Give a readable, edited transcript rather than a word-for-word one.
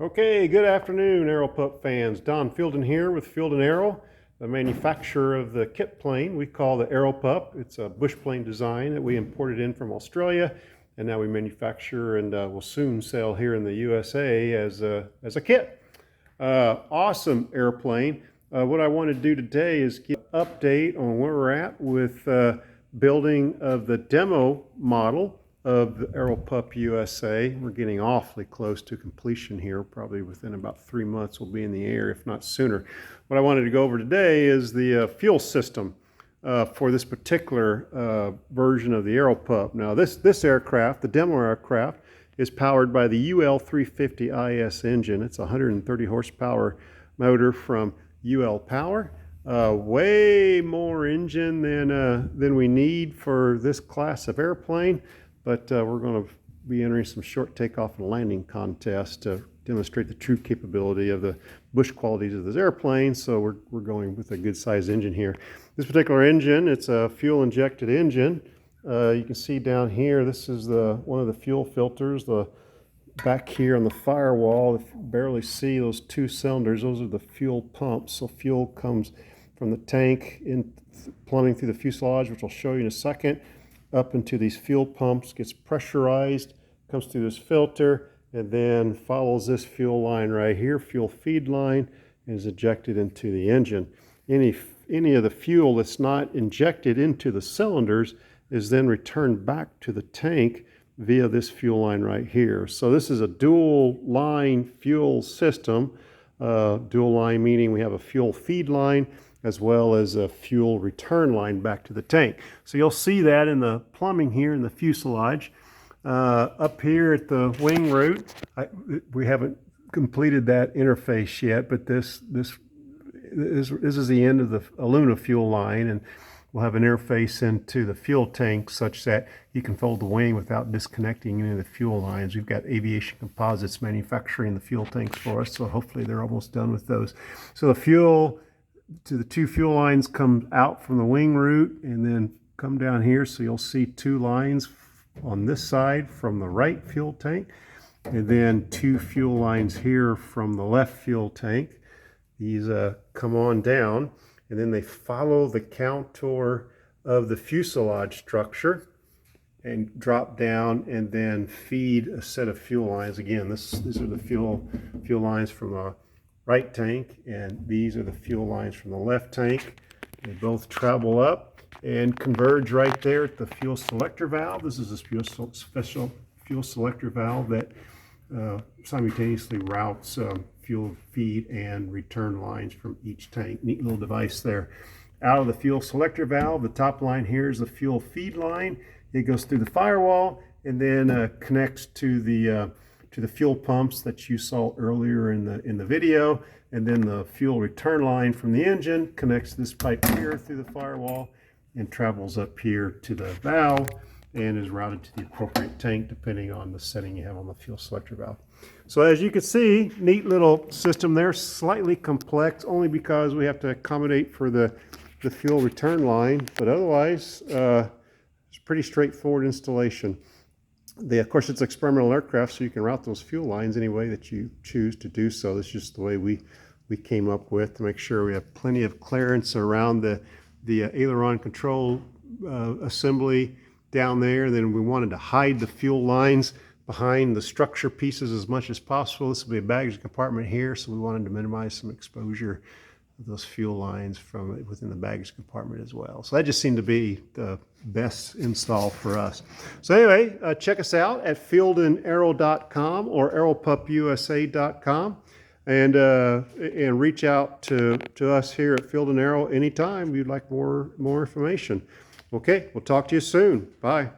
Okay, good afternoon, Aeropup fans. Don Fielden here with Fielden Aero, the manufacturer of the kit plane we call the Aeropup. It's a bush plane design that we imported in from Australia, and now we manufacture and will soon sell here in the USA as a kit. Awesome airplane. What I want to do today is give an update on where we're at with building of the demo model of the Aeropup USA. We're getting awfully close to completion here. Probably within about 3 months we'll be in the air, if not sooner. What I wanted to go over today is the fuel system for this particular version of the Aeropup. Now this aircraft, the demo aircraft, is powered by the UL 350 IS engine. It's a 130 horsepower motor from UL Power. Way more engine than we need for this class of airplane. But we're going to be entering some short takeoff and landing contests to demonstrate the true capability of the bush qualities of this airplane. So we're going with a good size engine here. This particular engine, it's a fuel injected engine. You can see down here, this is one of the fuel filters. The back here on the firewall, if you barely see those two cylinders, those are the fuel pumps. So fuel comes from the tank in plumbing through the fuselage, which I'll show you in a second, up into these fuel pumps, gets pressurized, comes through this filter, and then follows this fuel line right here, fuel feed line, and is ejected into the engine. Any of the fuel that's not injected into the cylinders is then returned back to the tank via this fuel line right here. So this is a dual line fuel system. Dual line meaning we have a fuel feed line as well as a fuel return line back to the tank. So you'll see that in the plumbing here in the fuselage. Up here at the wing root, we haven't completed that interface yet, but this is the end of the aluminum fuel line, and we'll have an interface into the fuel tank such that you can fold the wing without disconnecting any of the fuel lines. We've got Aviation Composites manufacturing the fuel tanks for us, so hopefully they're almost done with those. So the fuel to the two fuel lines come out from the wing root and then come down here. So you'll see two lines on this side from the right fuel tank, and then two fuel lines here from the left fuel tank. These come on down, and then they follow the contour of the fuselage structure and drop down and then feed a set of fuel lines. Again, these are the fuel lines from the right tank, and these are the fuel lines from the left tank. They both travel up and converge right there at the fuel selector valve. This is a special fuel selector valve that simultaneously routes fuel feed and return lines from each tank. Neat little device there. Out of the fuel selector valve, the top line here is the fuel feed line. It goes through the firewall and then connects to the fuel pumps that you saw earlier in the video, and then the fuel return line from the engine connects this pipe here through the firewall and travels up here to the valve and is routed to the appropriate tank depending on the setting you have on the fuel selector valve. So as you can see, neat little system there, slightly complex only because we have to accommodate for the fuel return line, but otherwise it's pretty straightforward installation. Of course, it's experimental aircraft, so you can route those fuel lines any way that you choose to do so. This is just the way we came up with to make sure we have plenty of clearance around the aileron control assembly down there. Then we wanted to hide the fuel lines behind the structure pieces as much as possible. This will be a baggage compartment here, so we wanted to minimize some exposure of those fuel lines from within the baggage compartment as well. So that just seemed to be the best install for us. So anyway, check us out at fieldenaero.com or aeropupusa.com, and reach out to us here at Fielden Aero anytime you'd like more information. Okay, we'll talk to you soon. Bye.